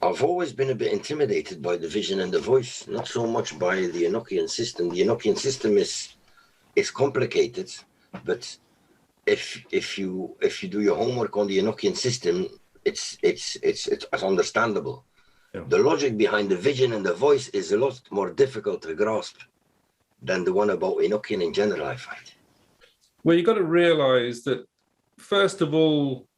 I've always been a bit intimidated by the vision and the voice, not so much by the Enochian system. The Enochian system is complicated, but if you do your homework on the Enochian system, it's understandable. Yeah. The logic behind the vision and the voice is a lot more difficult to grasp than the one about Enochian in general, I find. Well, you've got to realize that, first of all,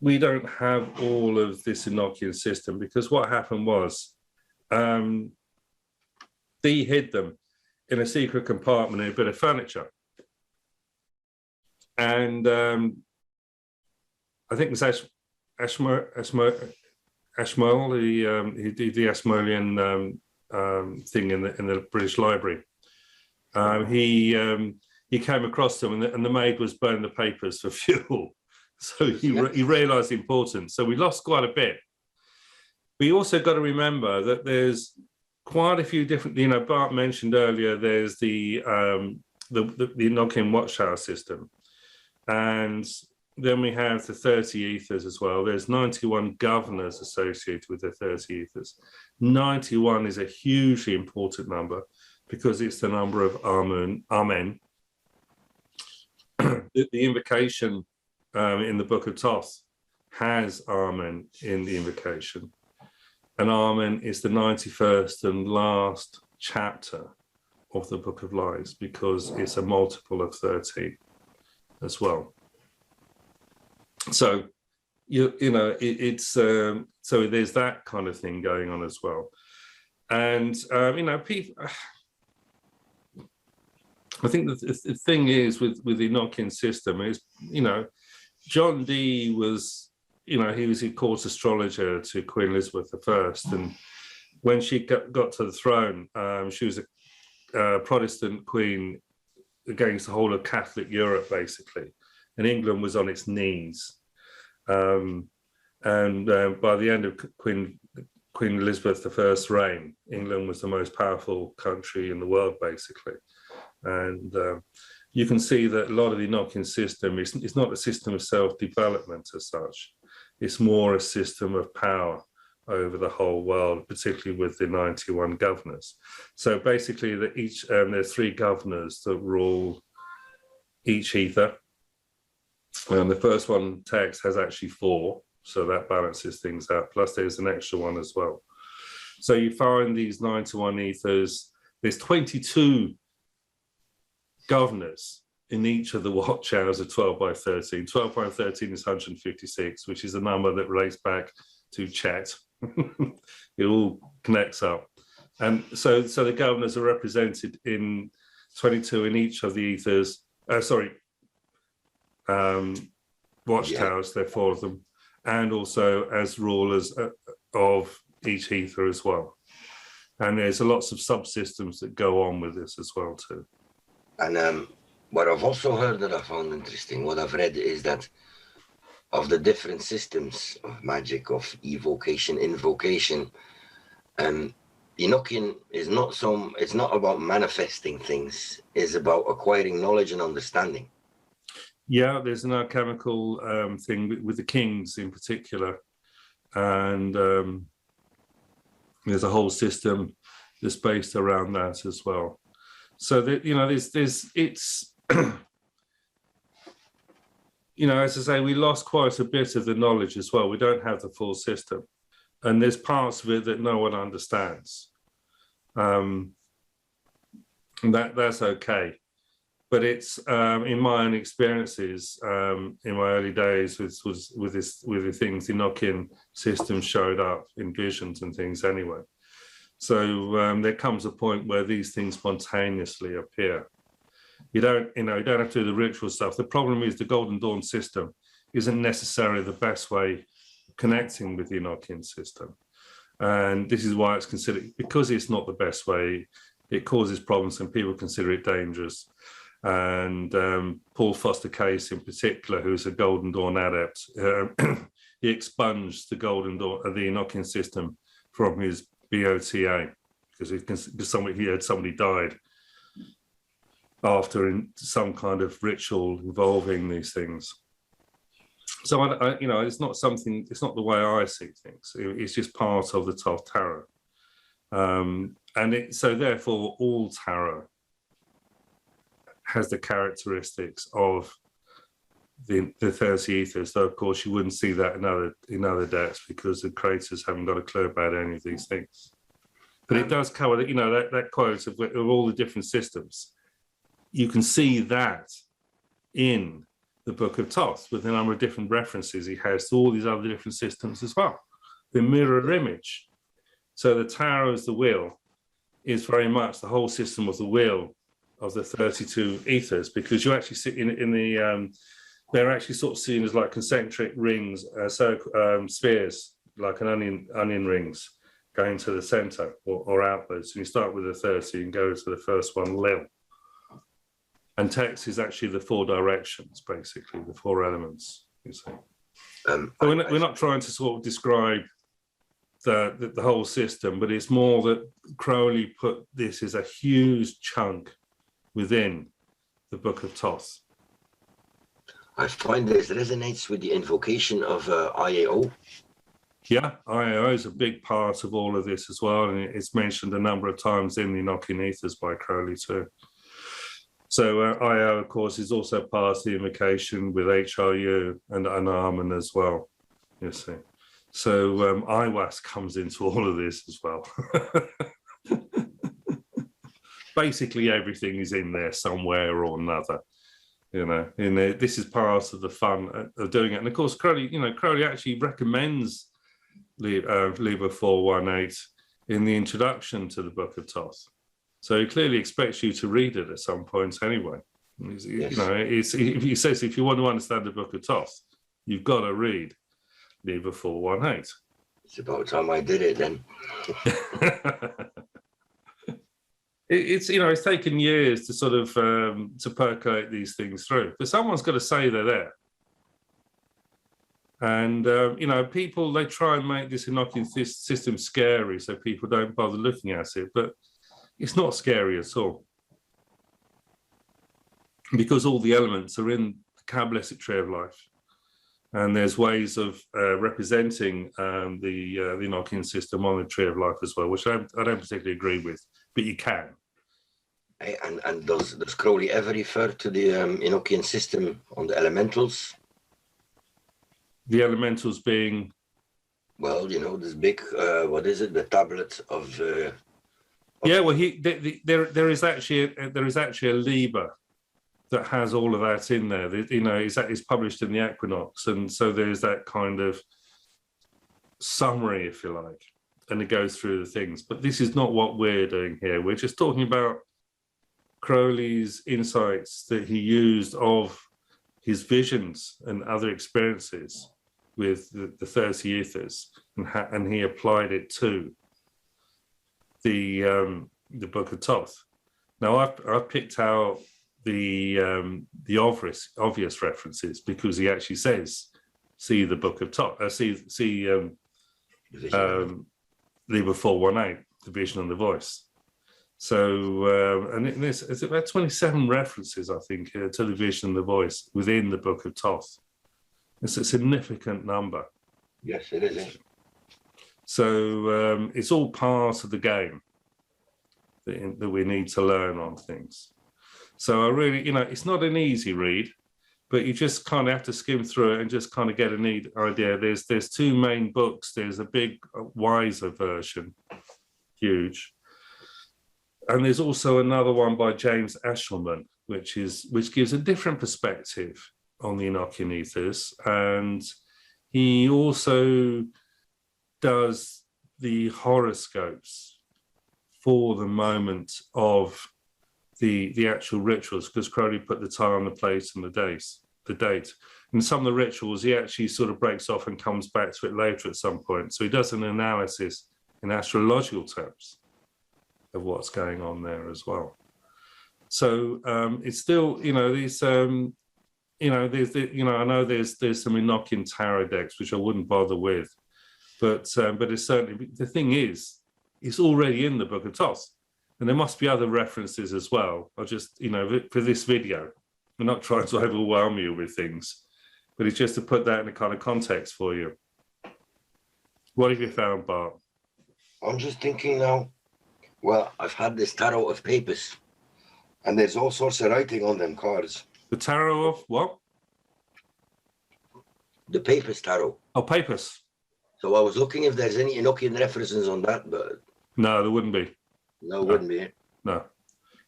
we don't have all of this Enochian system, because what happened was Dee hid them in a secret compartment in a bit of furniture. And I think it was Ashmole, he did the Ashmolean thing in the British Library. He came across them, and the maid was burning the papers for fuel. So he realised the importance. So we lost quite a bit. But you also got to remember that there's quite a few different, Bart mentioned earlier, there's the Enochian Watchtower system. And then we have the 30 Aethyrs as well. There's 91 governors associated with the 30 Aethyrs. 91 is a hugely important number because it's the number of Amen. The invocation in the book of Thoth has Amen in the invocation. And Amen is the 91st and last chapter of the Book of Lies, because it's a multiple of 13 as well. So, so there's that kind of thing going on as well. And, people, I think the thing is with the Enochian system is, John Dee was, he was a court astrologer to Queen Elizabeth I. And when she got to the throne, she was a Protestant queen against the whole of Catholic Europe, basically. And England was on its knees. And by the end of Queen Elizabeth I's reign, England was the most powerful country in the world, basically. And you can see that a lot of the Enochian system is not a system of self-development as such. It's more a system of power over the whole world, particularly with the 91 governors. So basically, there's 3 governors that rule each Aether. And the first one, text, has actually 4, so that balances things out. Plus, there's an extra one as well. So you find these 91 Aethys. There's 22 governors in each of the watchtowers of 12 by 13. 12 by 13 is 156, which is a number that relates back to Chet. It all connects up. And so the governors are represented in 22 in each of the Aethys. Watchtowers, there are 4 of them, and also as rulers of each Aether as well. And there's lots of subsystems that go on with this as well too. And what I've also heard that I found interesting, what I've read, is that of the different systems of magic, of evocation, invocation, Enochian is it's not about manifesting things, it's about acquiring knowledge and understanding. Yeah, there's an alchemical thing with the kings in particular, and there's a whole system that's based around that as well. So that, it's as I say, we lost quite a bit of the knowledge as well. We don't have the full system, and there's parts of it that no one understands. And that's okay. But it's in my own experiences, in my early days with the things, the Enochian system showed up in visions and things anyway. So there comes a point where these things spontaneously appear. You don't have to do the ritual stuff. The problem is the Golden Dawn system isn't necessarily the best way of connecting with the Enochian system. And this is why it's considered, because it's not the best way, it causes problems and people consider it dangerous. And Paul Foster Case in particular, who's a Golden Dawn adept, he expunged the Golden Dawn, the Enochian system from his BOTA because he had somebody died after in some kind of ritual involving these things. So it's not something. It's not the way I see things. It's just part of the Thoth tarot, so therefore all tarot has the characteristics of the 30 ethers. Though of course you wouldn't see that in other decks because the creators haven't got a clue about any of these things. But it does cover that quote of all the different systems. You can see that in the Book of Thoth with a number of different references he has to all these other different systems as well. The mirror image. So the Tower as the wheel is very much the whole system of the wheel of the 32 ethers, because you actually see in the they're actually sort of seen as like concentric rings, spheres, like an onion rings going to the center or outwards. And you start with the 30 and go to the first one, Lil. And text is actually the 4 directions, basically, the 4 elements, you see. So we're not trying to sort of describe the whole system, but it's more that Crowley put this as a huge chunk within the Book of Thoth. I find this resonates with the invocation of IAO. Yeah, IAO is a big part of all of this as well, and it's mentioned a number of times in the Enochian Aethyrs by Crowley too. So IAO, of course, is also part of the invocation with HRU and Anarman as well, you see. So Aiwass comes into all of this as well. Basically, everything is in there somewhere or another, you know. This is part of the fun of doing it. And of course, Crowley actually recommends LIber 418 in the introduction to the Book of Thoth. So he clearly expects you to read it at some point anyway. Yes. You know, he says if you want to understand the Book of Thoth, you've got to read LIber 418. It's about time I did it then. It's taken years to sort of to percolate these things through, but someone's got to say they're there. And people, they try and make this Enochian system scary so people don't bother looking at it, but it's not scary at all, because all the elements are in the Kabbalistic Tree of Life, and there's ways of representing the Enochian system on the Tree of Life as well, which I don't particularly agree with, but you can. And does Crowley ever refer to the Enochian system on the elementals? The elementals being? Well, this big, what is it, the tablet of... Yeah, well, there is actually a LIber that has all of that in there. It's published in the Equinox, and so there's that kind of summary, if you like, and it goes through the things. But this is not what we're doing here. We're just talking about Crowley's insights that he used of his visions and other experiences with the 30 ethers, and he applied it to the Book of Thoth. Now I've picked out the obvious references because he actually says, see the Book of Thoth, see LIber 418, the vision and the voice. So and it's about 27 references, I think, to the vision and the voice within the Book of Thoth. It's a significant number. Yes, it is. So it's all part of the game that we need to learn on things. So I really, it's not an easy read, but you just kind of have to skim through it and just kind of get a neat idea. There's 2 main books. There's a big, wiser version, huge. And there's also another one by James Eshelman, which gives a different perspective on the Enochian Ethers. And he also does the horoscopes for the moment of the actual rituals, because Crowley put the time, the place, and the date. And some of the rituals, he actually sort of breaks off and comes back to it later at some point. So he does an analysis in astrological terms of what's going on there as well. So it's still, these, I know there's some Enochian tarot decks which I wouldn't bother with, but it's certainly, the thing is, it's already in the Book of Thoth, and there must be other references as well. I'll just, for this video, we're not trying to overwhelm you with things. But it's just to put that in a kind of context for you. What have you found, Bart? I'm just thinking now, well, I've had this tarot of papers, and there's all sorts of writing on them cards. The tarot of what? The papers tarot. Oh, papers. So I was looking if there's any Enochian references on that, but No, there wouldn't be. no, wouldn't be. No.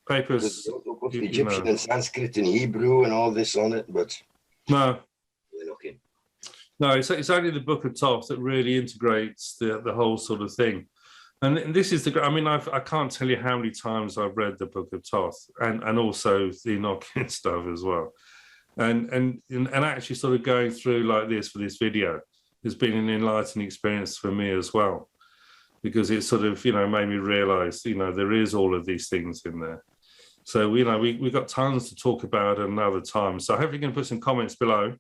Papers. There's also got Egyptian and Sanskrit and Hebrew and all this on it, but No. Enochian. No, it's only the Book of Thoth that really integrates the whole sort of thing. And this is I mean, I can't tell you how many times I've read the Book of Thoth and also the Enochian stuff as well. And actually sort of going through like this for this video has been an enlightening experience for me as well, because it sort of, made me realize, there is all of these things in there. So, we've got tons to talk about at another time. So hopefully you can put some comments below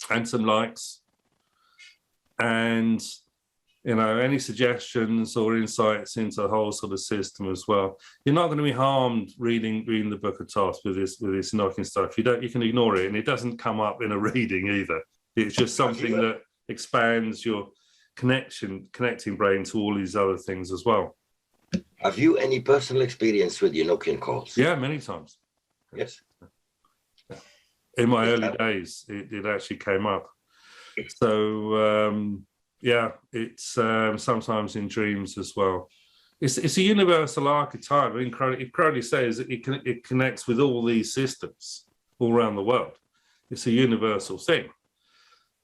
and some likes, and any suggestions or insights into the whole sort of system as well. You're not going to be harmed reading the Book of Thoth with this Enochian stuff. You can ignore it, and it doesn't come up in a reading either. It's just something that expands your connecting brain to all these other things as well. Have you any personal experience with Enochian calls? Yeah, many times. Yes. In my early days, it actually came up. So, it's sometimes in dreams as well. It's a universal archetype. I mean, Crowley says it connects with all these systems all around the world. It's a universal thing.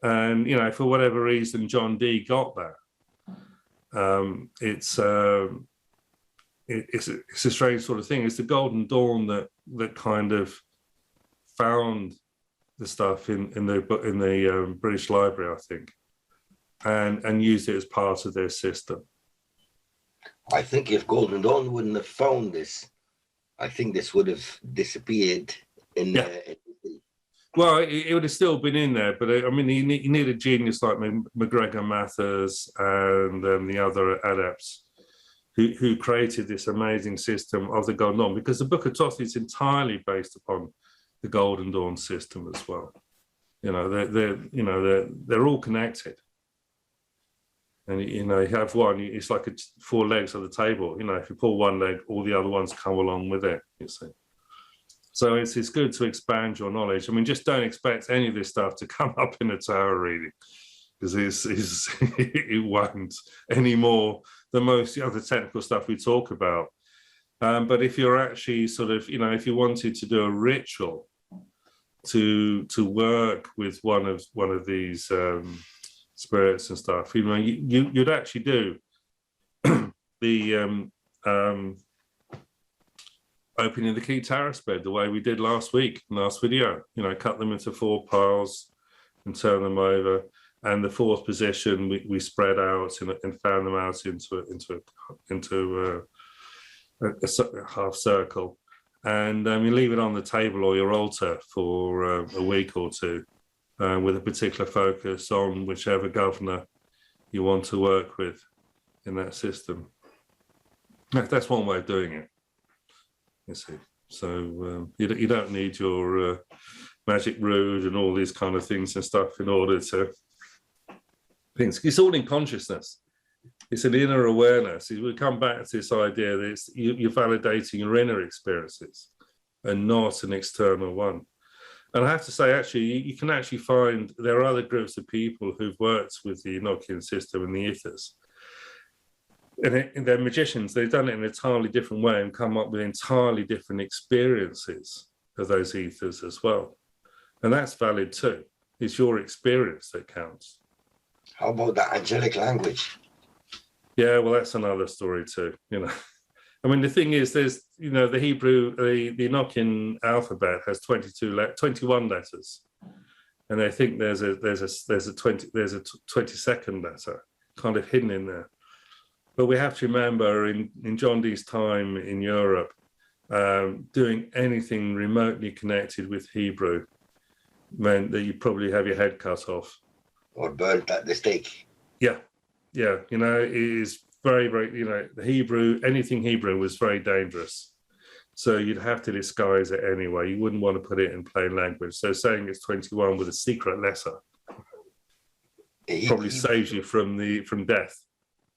And, for whatever reason, John Dee got that. It's a strange sort of thing. It's the Golden Dawn that kind of found the stuff in the British Library, I think, and used it as part of their system. I think if Golden Dawn wouldn't have found this, I think this would have disappeared in Well, it would have still been in there, but I mean, you need a genius like McGregor Mathers and the other adepts who created this amazing system of the Golden Dawn, because the Book of Thoth is entirely based upon the Golden Dawn system as well. They're all connected, and you have one. It's like 4 legs of the table. If you pull one leg, all the other ones come along with it. You see. So it's good to expand your knowledge. I mean, just don't expect any of this stuff to come up in a tarot reading, because it won't anymore than most of the technical stuff we talk about. But if you're actually sort of, if you wanted to do a ritual to work with one of these spirits and stuff, you'd actually do the opening the key tarot spread the way we did last video. Cut them into 4 piles and turn them over, and the 4th position we spread out and fan them out into a half circle, and you leave it on the table or your altar for a week or 2, with a particular focus on whichever governor you want to work with in that system. That's one way of doing it. You see, so you don't need your magic rood and all these kind of things and stuff in order to things. It's all in consciousness. It's an inner awareness. We come back to this idea that you're validating your inner experiences and not an external one. And I have to say, actually, you can actually find there are other groups of people who've worked with the Enochian system and the Aethyrs. And they're magicians. They've done it in an entirely different way and come up with entirely different experiences of those Aethyrs as well. And that's valid too. It's your experience that counts. How about that angelic language? Yeah, well, that's another story too. I mean, the thing is, there's the Hebrew, the Enochian alphabet has 21 letters, and they think there's a 22nd letter kind of hidden in there. But we have to remember, in John Dee's time in Europe, doing anything remotely connected with Hebrew meant that you probably have your head cut off. Or burnt at the stake. Yeah. It is very, very, the Hebrew, anything Hebrew was very dangerous. So you'd have to disguise it anyway. You wouldn't want to put it in plain language. So saying it's 21 with a secret letter probably saves you from death.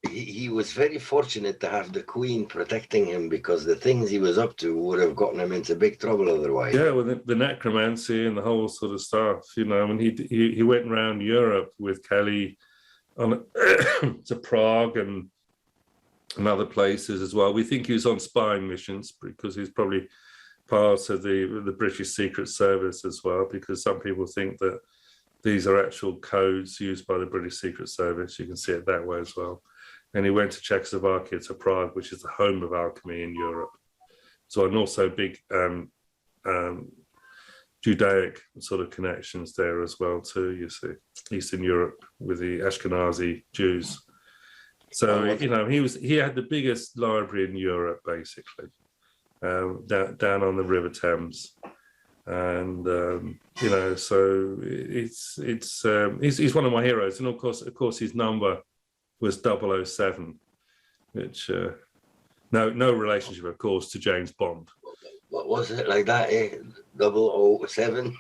He was very fortunate to have the Queen protecting him, because the things he was up to would have gotten him into big trouble otherwise. Yeah, well, the necromancy and the whole sort of stuff, you know. And he went around Europe with Kelly on to Prague and other places as well. We think he was on spying missions because he's probably part of the British Secret Service as well, because some people think that these are actual codes used by the British Secret Service. You can see it that way as well. And he went to Czechoslovakia, to Prague, which is the home of alchemy in Europe. So, and also big Judaic sort of connections there as well too, you see, Eastern Europe with the Ashkenazi Jews. So, you know, he had the biggest library in Europe, basically, down on the River Thames. And, you know, so he's one of my heroes. And of course his number was 007, which no relationship, of course, to James Bond. What was it like that? 007?